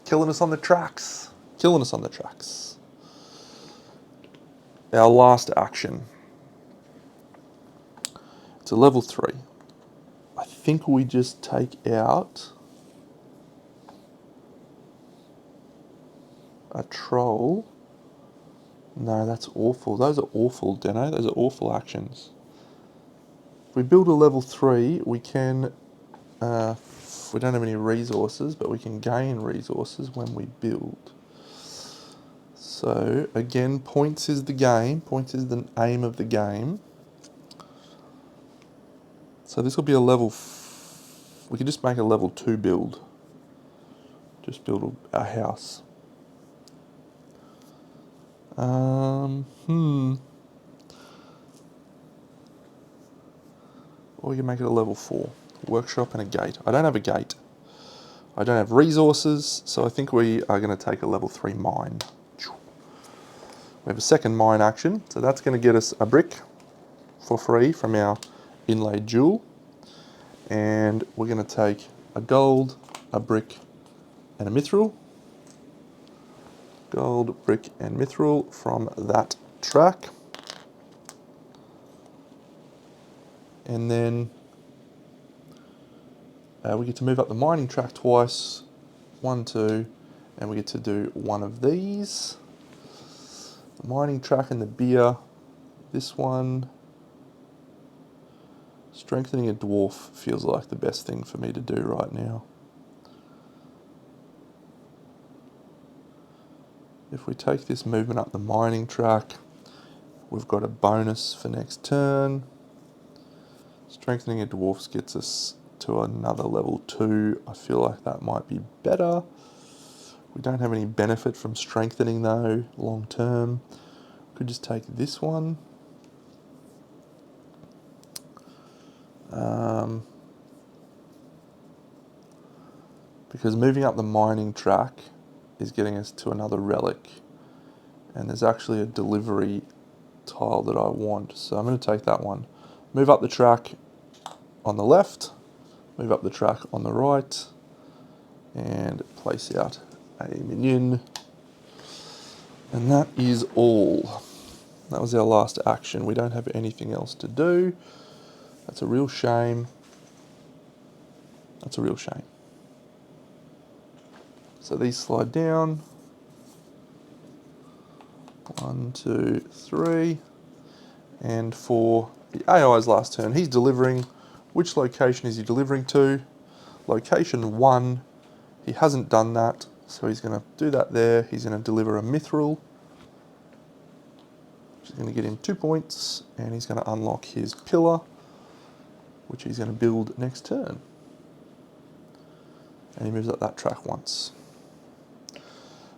Killing us on the tracks. Killing us on the tracks. Our last action. It's a level 3. I think we just take out a troll. No, that's awful. Those are awful, Deno. Those are awful actions. If we build a level 3, we can... we don't have any resources, but we can gain resources when we build. So, again, points is the game. Points is the aim of the game. So this will be a level... we can just make a level 2 build. Just build a house. Or you can make it a level 4. Workshop and a gate. I don't have a gate. I don't have resources, so I think we are going to take a level 3 mine. We have a second mine action, so that's going to get us a brick for free from our inlaid jewel. And we're going to take a gold, a brick, and a mithril. Gold, brick, and mithril from that track. And then we get to move up the mining track twice. 1, 2, and we get to do one of these. The mining track and the beer. This one. Strengthening a dwarf feels like the best thing for me to do right now. If we take this movement up the mining track, we've got a bonus for next turn. Strengthening a dwarf gets us to another level 2. I feel like that might be better. We don't have any benefit from strengthening though, long term. Could just take this one. Because moving up the mining track is getting us to another relic. And there's actually a delivery tile that I want. So I'm going to take that one. Move up the track on the left. Move up the track on the right. And place out a minion. And that is all. That was our last action. We don't have anything else to do. That's a real shame. That's a real shame. So these slide down. 1, 2, 3. And for the AI's last turn, he's delivering. Which location is he delivering to? Location 1. He hasn't done that, so he's going to do that there. He's going to deliver a mithril, which is going to get him 2 points, and he's going to unlock his pillar, which he's going to build next turn. And he moves up that track once.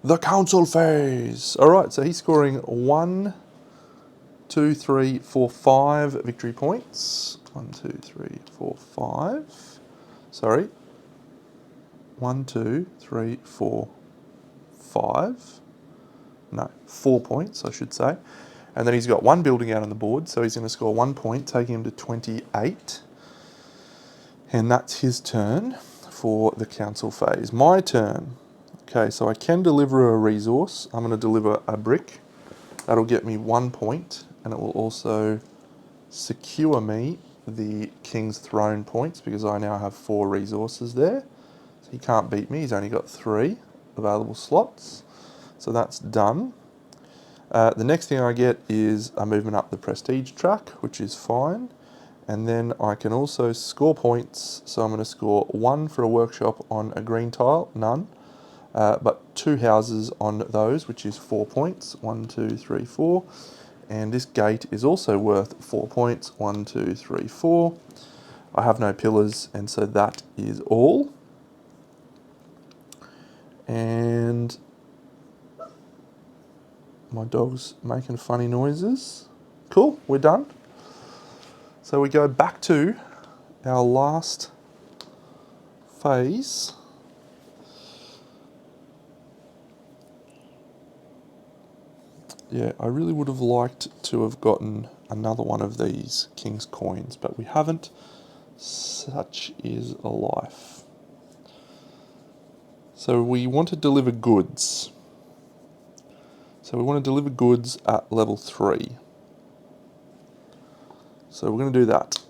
The council phase. All right, so he's scoring 1, 2, 3, 4, 5 victory points. 1, 2, 3, 4, 5. Sorry. 1, 2, 3, 4, 5. No, 4 points, I should say. And then he's got 1 building out on the board, so he's going to score 1 point, taking him to 28. And that's his turn for the council phase. My turn. Okay, so I can deliver a resource. I'm going to deliver a brick. That'll get me 1 point, and it will also secure me the King's Throne points because I now have 4 resources there. So he can't beat me. He's only got 3 available slots. So that's done. The next thing I get is a movement up the prestige track, which is fine. And then I can also score points. So I'm going to score 1 for a workshop on a green tile, none. But 2 houses on those, which is 4 points. 1, 2, 3, 4. And this gate is also worth 4 points. 1, 2, 3, 4. I have no pillars, and so that is all. And my dog's making funny noises. Cool, we're done. So we go back to our last phase. Yeah, I really would have liked to have gotten another one of these King's coins, but we haven't. Such is a life. So we want to deliver goods. So we want to deliver goods at level 3. So we're going to do that.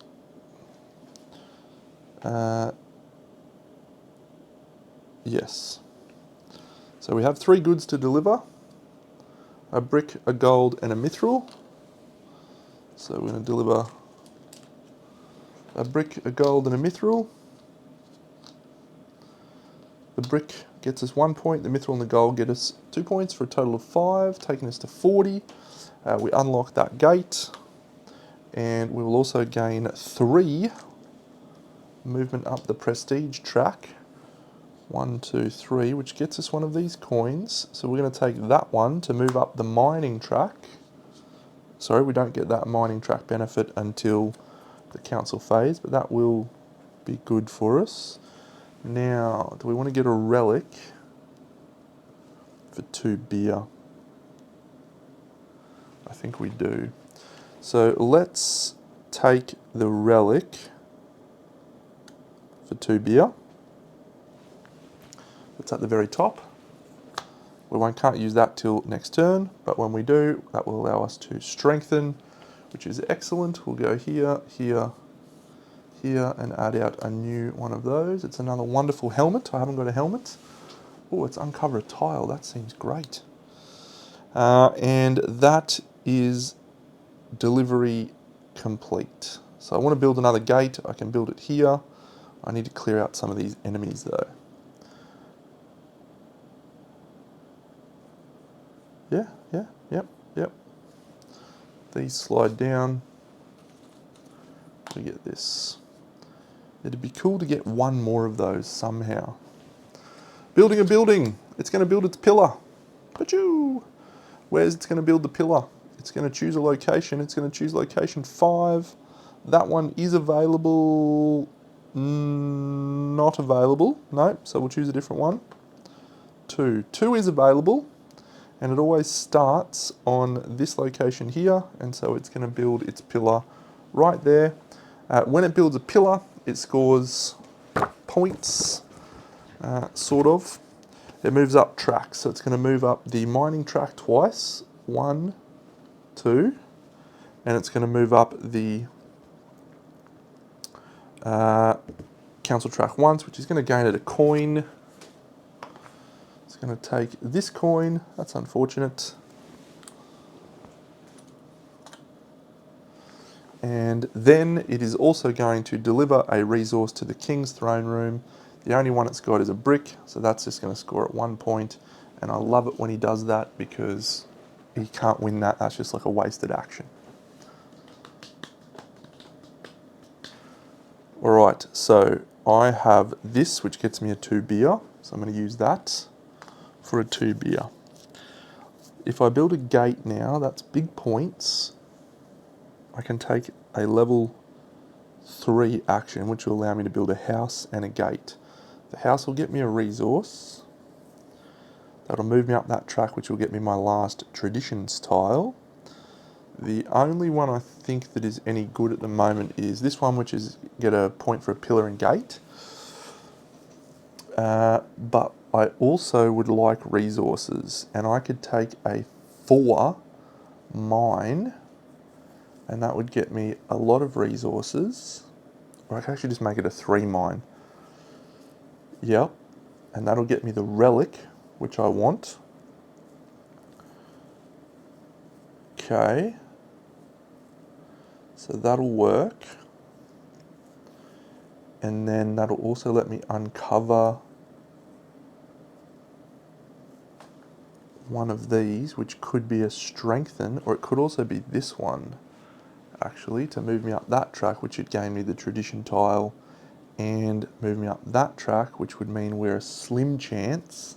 Yes. So we have 3 goods to deliver. A brick, a gold, and a mithril. So we're going to deliver a brick, a gold, and a mithril. The brick gets us 1 point, the mithril and the gold get us 2 points for a total of 5, taking us to 40. We unlock that gate, and we will also gain 3 movement up the prestige track. 1, 2, 3, which gets us one of these coins. So we're going to take that one to move up the mining track. Sorry, we don't get that mining track benefit until the council phase, but that will be good for us. Now, do we want to get a relic for 2 beer? I think we do. So let's take the relic for 2 beer. It's at the very top. We can't use that till next turn, but when we do, that will allow us to strengthen, which is excellent. We'll go here, here, here, and add out a new one of those. It's another wonderful helmet. I haven't got a helmet. Oh, it's uncover a tile. That seems great. And that is delivery complete. So I want to build another gate. I can build it here. I need to clear out some of these enemies though. Yep. These slide down. We get this. It'd be cool to get 1 more of those somehow. Building a building. It's going to build its pillar. Pachoo! Where's it's going to build the pillar? It's going to choose a location. It's going to choose location 5. That one is available. Not available. No, so we'll choose a different one. 2. 2 is available. And it always starts on this location here, and so it's going to build its pillar right there. When it builds a pillar, it scores points, sort of. It moves up tracks, so it's going to move up the mining track twice, 1, 2, and it's going to move up the council track once, which is going to gain it a coin. It's going to take this coin. That's unfortunate. And then it is also going to deliver a resource to the king's throne room. The only one it's got is a brick, so that's just going to score at 1 point. And I love it when he does that because he can't win that. That's just like a wasted action. Alright, so I have this, which gets me a 2 beer. So I'm going to use that for a 2 beer. If I build a gate now, that's big points. I can take a level 3 action, which will allow me to build a house and a gate. The house will get me a resource. That'll move me up that track, which will get me my last traditions tile. The only one I think that is any good at the moment is this one, which is get a point for a pillar and gate. But I also would like resources, and I could take a 4 mine, and that would get me a lot of resources. Or I can actually just make it a 3 mine. Yep, and that'll get me the relic, which I want. Okay, so that'll work. And then that'll also let me uncover one of these, which could be a strengthen, or it could also be this one, actually, to move me up that track, which would gain me the tradition tile, and move me up that track, which would mean we're a slim chance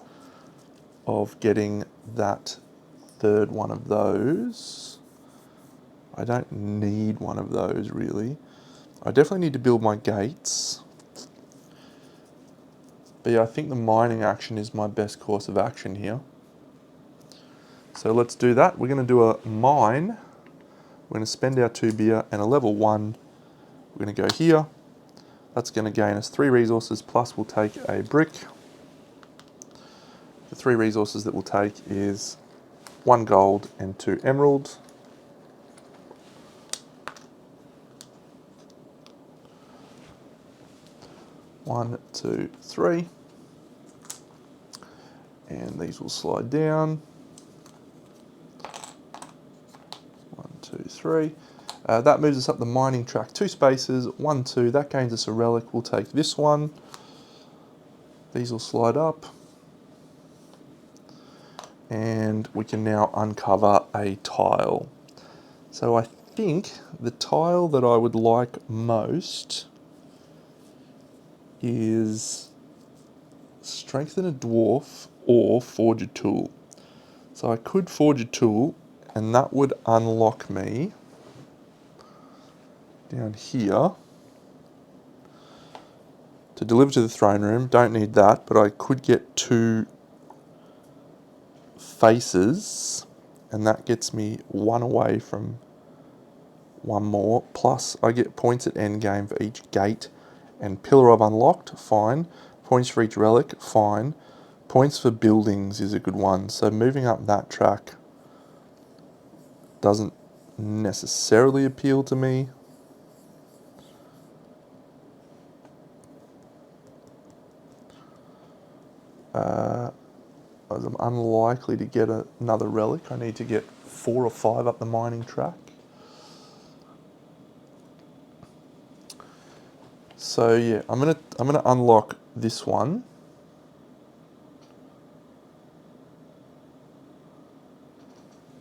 of getting that third one of those. I don't need one of those, really. I definitely need to build my gates. But yeah, I think the mining action is my best course of action here. So let's do that. We're going to do a mine. We're going to spend our 2 beer and a level 1. We're going to go here. That's going to gain us 3 resources, plus we'll take a brick. The 3 resources that we'll take is 1 gold and 2 emerald. One, two, three. And these will slide down. 1, 2, 3. That moves us up the mining track 2 spaces. 1, 2. That gains us a relic. We'll take this one. These will slide up. And we can now uncover a tile. So I think the tile that I would like most is strengthen a dwarf or forge a tool. So I could forge a tool, and that would unlock me down here to deliver to the throne room. Don't need that, but I could get 2 faces, and that gets me 1 away from 1 more. Plus I get points at end game for each gate and pillar I've unlocked, fine. Points for each relic, fine. Points for buildings is a good one. So moving up that track doesn't necessarily appeal to me. As I'm unlikely to get another relic. I need to get 4 or 5 up the mining track. So yeah, I'm gonna unlock this one.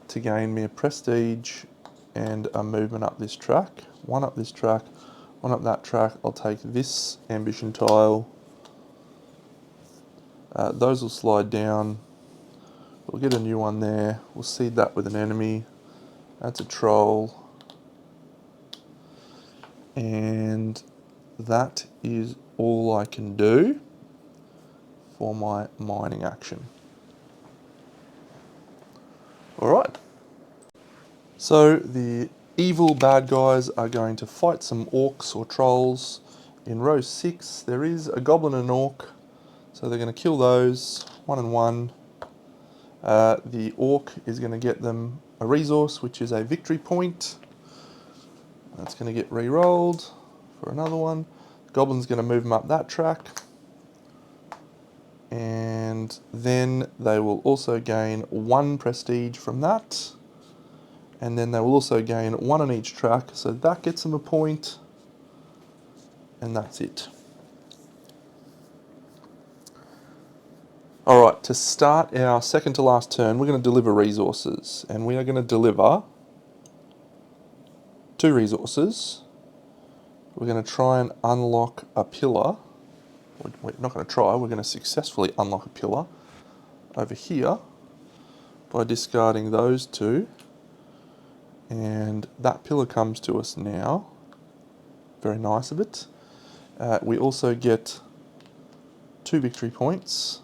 To gain me a prestige and a movement up this track. 1 up this track, 1 up that track. I'll take this ambition tile. Those will slide down. We'll get a new one there. We'll seed that with an enemy. That's a troll. And that is all I can do for my mining action. Alright. So the evil bad guys are going to fight some orcs or trolls. In row 6 there is a goblin and an orc. So they're going to kill those, 1 and 1. The orc is going to get them a resource, which is a victory point. That's going to get re-rolled for another one. Goblin's going to move them up that track. And then they will also gain 1 prestige from that. And then they will also gain 1 on each track, so that gets them a point, and that's it. All right, to start our second to last turn, we're going to deliver resources, and we are going to deliver 2 resources. We're going to try and unlock a pillar. We're not going to try, we're going to successfully unlock a pillar over here by discarding those 2. And that pillar comes to us now. Very nice of it. We also get 2 victory points.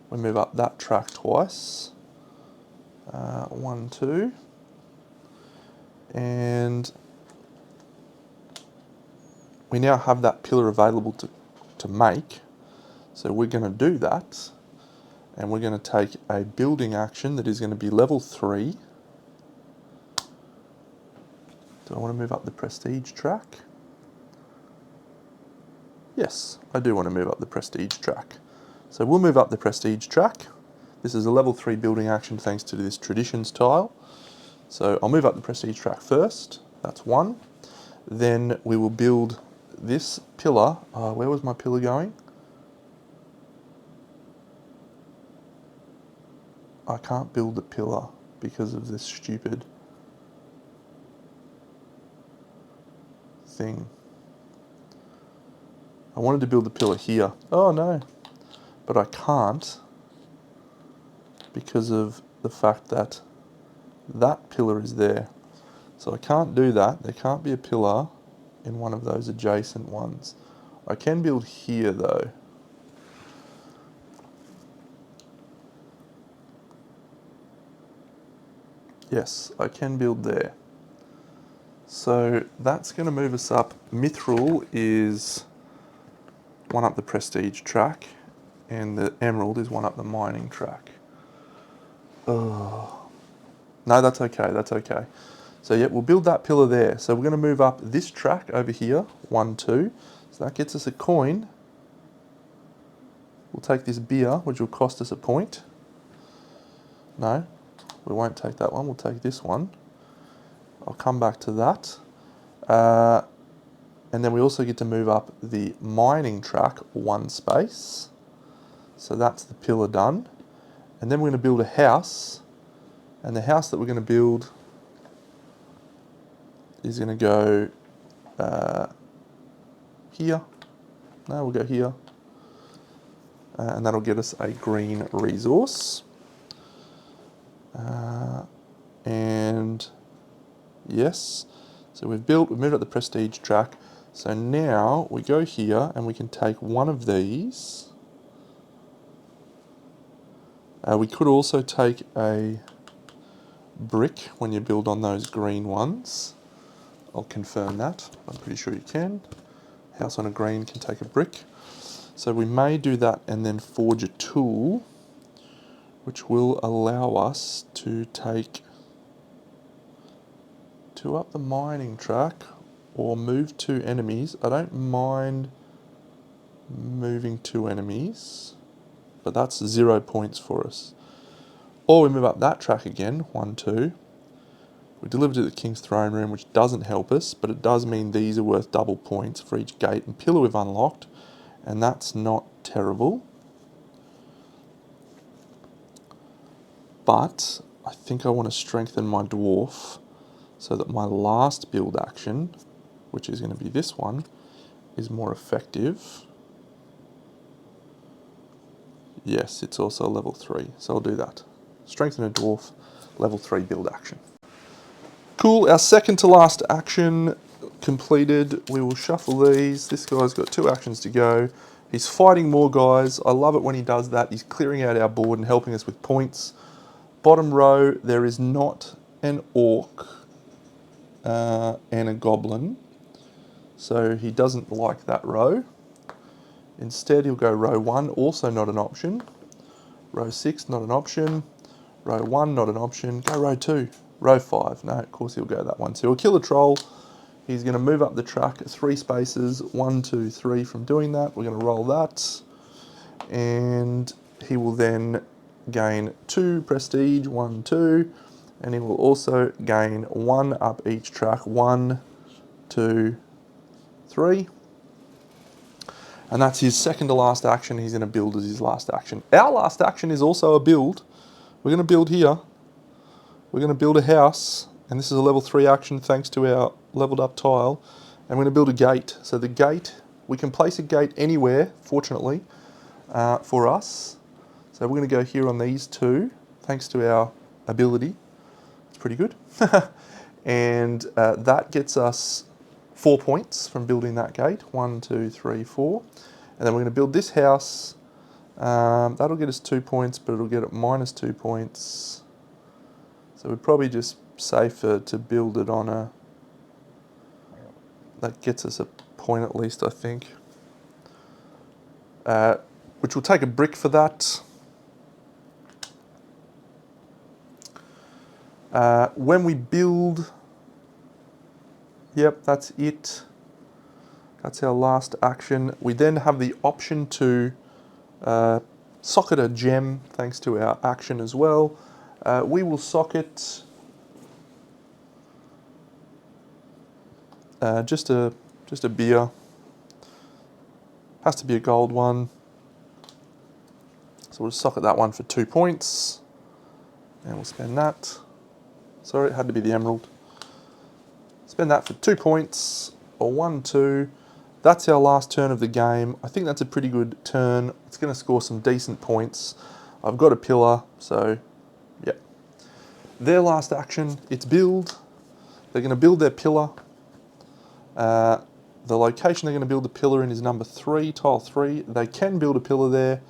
We move up that track twice. 1, 2. And we now have that pillar available to make. So we're going to do that. And we're going to take a building action that is going to be level 3. Do I want to move up the prestige track? Yes, I do want to move up the prestige track. So we'll move up the prestige track. This is a level 3 building action thanks to this traditions tile. So I'll move up the prestige track first. That's 1. Then we will build this pillar. Where was my pillar going? I can't build the pillar because of this stupid thing. I wanted to build the pillar here. Oh no, but I can't because of the fact that that pillar is there. So I can't do that. There can't be a pillar in one of those adjacent ones. I can build here though. Yes, I can build there. So that's going to move us up. Mithril is 1 up the prestige track, and the emerald is 1 up the mining track. Oh. No, that's okay, that's okay. So yeah, we'll build that pillar there. So we're going to move up this track over here, 1, 2. So that gets us a coin. We'll take this beer, which will cost us a point. No, we won't take that one, we'll take this one. I'll come back to that. And then we also get to move up the mining track 1 space. So that's the pillar done. And then we're going to build a house. And the house that we're going to build is going to go here. No, we'll go here. And that'll get us a green resource. And yes, so we've moved up the prestige track. So now we go here and we can take one of these. We could also take a brick when you build on those green ones. I'll confirm that. I'm pretty sure you can. House on a green can take a brick. So we may do that and then forge a tool, which will allow us to take 2 up the mining track or move 2 enemies. I don't mind moving 2 enemies, but that's 0 points for us. Or we move up that track again, 1, 2. We deliver to the King's Throne Room, which doesn't help us, but it does mean these are worth double points for each gate and pillar we've unlocked, and that's not terrible. But I think I want to strengthen my dwarf so that my last build action, which is going to be this one, is more effective. Yes, it's also level 3, so I'll do that. Strengthen a dwarf, level 3 build action. Cool, our second to last action completed. We will shuffle these. This guy's got 2 actions to go. He's fighting more guys. I love it when he does that. He's clearing out our board and helping us with points. Bottom row, there is not an orc and a goblin, so he doesn't like that row. Instead, he'll go row 1, also not an option. Row 6, not an option. Row 1, not an option. Go row 2. Row 5. No, of course he'll go that one. So he'll kill a troll. He's going to move up the track 3 spaces. 1, 2, 3 from doing that. We're going to roll that. And he will then gain 2 prestige. 1, 2. And he will also gain 1 up each track. 1, 2, 3. And that's his second to last action. He's going to build as his last action. Our last action is also a build. We're going to build here. We're going to build a house. And this is a level 3 action thanks to our leveled up tile. And we're going to build a gate. So the gate, we can place a gate anywhere, fortunately, for us. So we're going to go here on these two, thanks to our ability. It's pretty good. And that gets us 4 points from building that gate. 1, 2, 3, 4. And then we're going to build this house. That'll get us 2 points, but it'll get it minus 2 points. So we're probably just safer to build it on a... That gets us a point at least, I think. Which will take a brick for that. When we build... Yep, that's it. That's our last action. We then have the option to socket a gem, thanks to our action as well. We will socket just a beer. Has to be a gold one. So we'll socket that one for 2 points. And we'll spend that. Sorry, it had to be the emerald. Spend that for 2 points, or 1, 2. That's our last turn of the game. I think that's a pretty good turn. It's going to score some decent points. I've got a pillar, so yeah. Their last action, it's build. They're going to build their pillar. The location they're going to build the pillar in is number 3, tile 3. They can build a pillar there,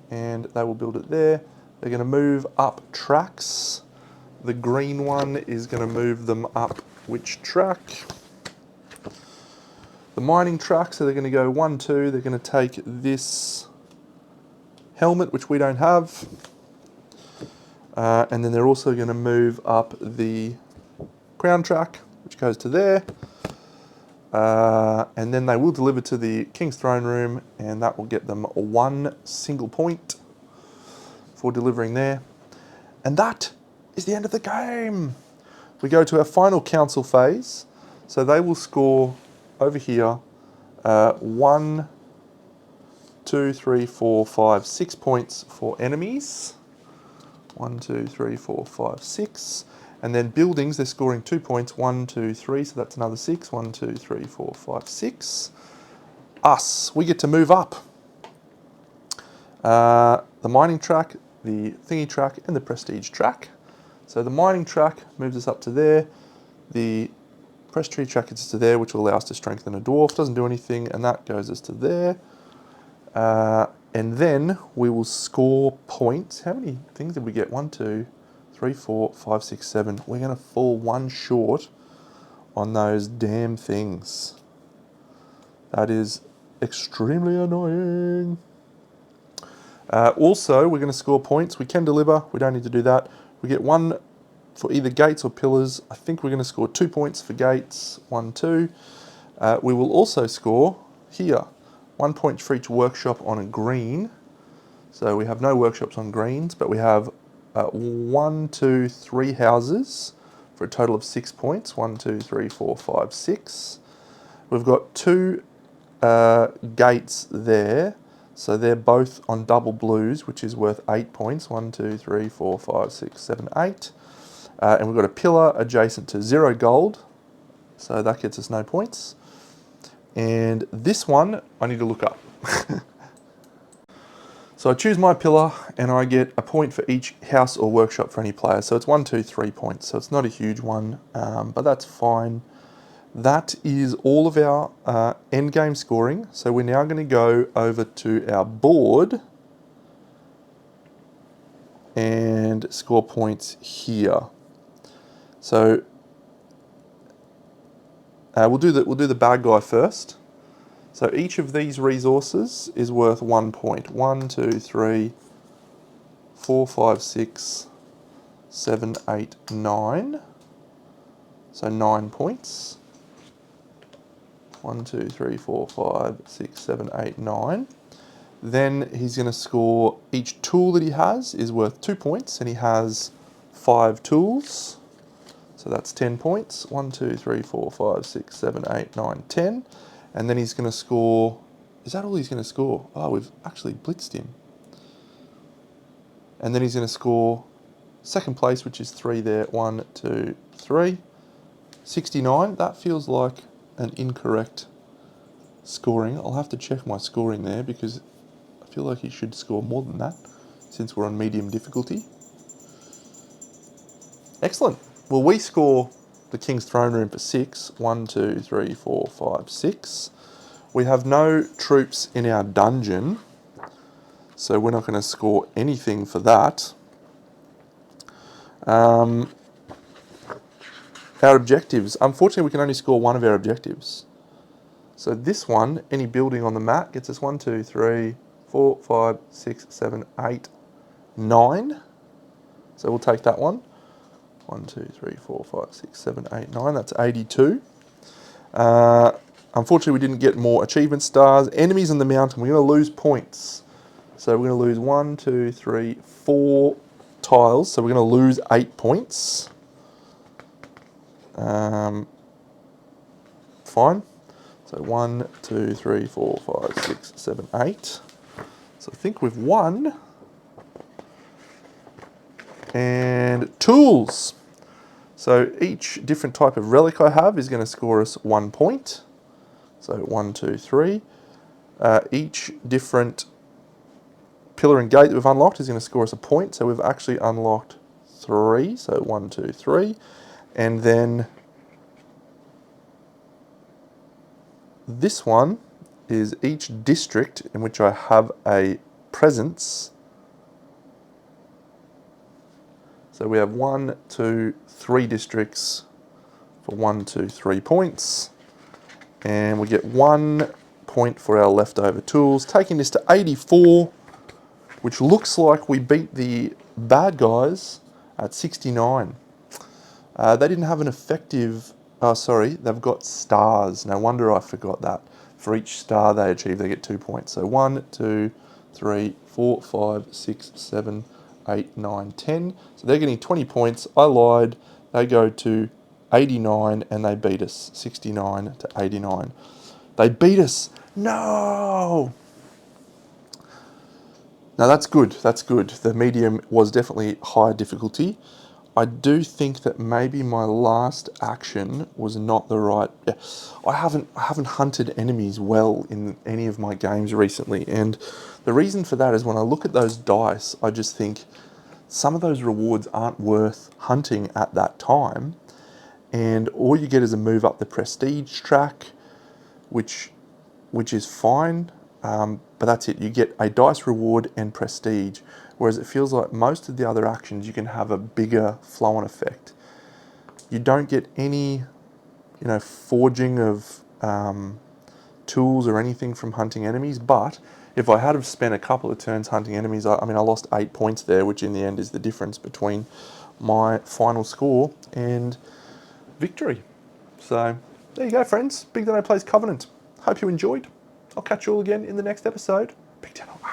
and they will build it there. They're going to move up tracks. The green one is going to move them up which track? The mining track, so they're going to go 1, 2. They're going to take this helmet, which we don't have. And then they're also going to move up the crown track, which goes to there. And then they will deliver to the King's Throne Room, and that will get them 1 single point for delivering there. And that is the end of the game. We go to our final council phase. So they will score over here 1, 2, 3, 4, 5, 6 points for enemies. 1, 2, 3, 4, 5, 6. And then buildings, they're scoring 2 points. 1, 2, 3, so that's another 6. 1, 2, 3, 4, 5, 6. Us, we get to move up. The mining track, the thingy track, and the prestige track. So the mining track moves us up to there. The prestige track gets us to there, which will allow us to strengthen a dwarf. Doesn't do anything, and that goes us to there. And then we will score points. How many things did we get? 1, 2, 3, 4, 5, 6, 7. We're going to fall 1 short on those damn things. That is extremely annoying. Also, we're going to score points. We can deliver. We don't need to do that. We get 1 for either gates or pillars. I think we're going to score 2 points for gates. 1, 2. We will also score here 1 point for each workshop on a green. So we have no workshops on greens, but we have 1, 2, 3 houses for a total of 6 points. 1, 2, 3, 4, 5, 6. We've got 2 gates there. So they're both on double blues, which is worth 8 points. 1, 2, 3, 4, 5, 6, 7, 8. And we've got a pillar adjacent to 0 gold. So that gets us no points. And this one, I need to look up. So I choose my pillar, and I get a point for each house or workshop for any player. So it's 1, 2, 3 points. So it's not a huge one, but that's fine. That is all of our end game scoring. So we're now going to go over to our board and score points here. So we'll do the bad guy first. So each of these resources is worth 1 point. 1, 2, 3, 4, 5, 6, 7, 8, 9. So 9 points. 1, 2, 3, 4, 5, 6, 7, 8, 9. Then he's going to score, each tool that he has is worth 2 points, and he has 5 tools. So that's 10 points. 1, 2, 3, 4, 5, 6, 7, 8, 9, 10. And then he's going to score... Is that all he's going to score? Oh, we've actually blitzed him. And then he's going to score second place, which is 3 there. 1, 2, 3. 69. That feels like an incorrect scoring. I'll have to check my scoring there because I feel like he should score more than that since we're on medium difficulty. Excellent. Well, we score the King's Throne Room for 6. 1, 2, 3, 4, 5, 6. We have no troops in our dungeon, so we're not going to score anything for that. Our objectives. Unfortunately, we can only score one of our objectives. So this one, any building on the map, gets us 1, 2, 3, 4, 5, 6, 7, 8, 9. So we'll take that one. 1, 2, 3, 4, 5, 6, 7, 8, 9. That's 82. Unfortunately, we didn't get more achievement stars. Enemies in the mountain. We're going to lose points. So we're going to lose 1, 2, 3, 4 tiles. So we're going to lose 8 points. Fine. So 1, 2, 3, 4, 5, 6, 7, 8. So I think we've won. And tools. So each different type of relic I have is going to score us 1 point. So 1, 2, 3. Each different pillar and gate that we've unlocked is going to score us a point. So we've actually unlocked 3. So 1, 2, 3. And then this one is each district in which I have a presence. So we have 1, 2, 3 districts for 1, 2, 3 points. And we get 1 point for our leftover tools, taking this to 84, which looks like we beat the bad guys at 69. They didn't have an effective... Oh, sorry, they've got stars. No wonder I forgot that. For each star they achieve, they get 2 points. So 1, 2, 3, 4, 5, 6, 7, 8, 9, 10. So they're getting 20 points. I lied. They go to 89 and they beat us. 69 to 89. They beat us. No! Now that's good. That's good. The medium was definitely high difficulty. I do think that maybe my last action was not the right... Yeah, I haven't hunted enemies well in any of my games recently, and the reason for that is when I look at those dice, I just think some of those rewards aren't worth hunting at that time, and all you get is a move up the prestige track, which is fine, but that's it. You get a dice reward and prestige, whereas it feels like most of the other actions you can have a bigger flow-on effect. You don't get any, forging of tools or anything from hunting enemies, but if I had have spent a couple of turns hunting enemies, I lost 8 points there, which in the end is the difference between my final score and victory. So there you go, friends. BigDenoPlays Covenant. Hope you enjoyed. I'll catch you all again in the next episode. Big Deno out.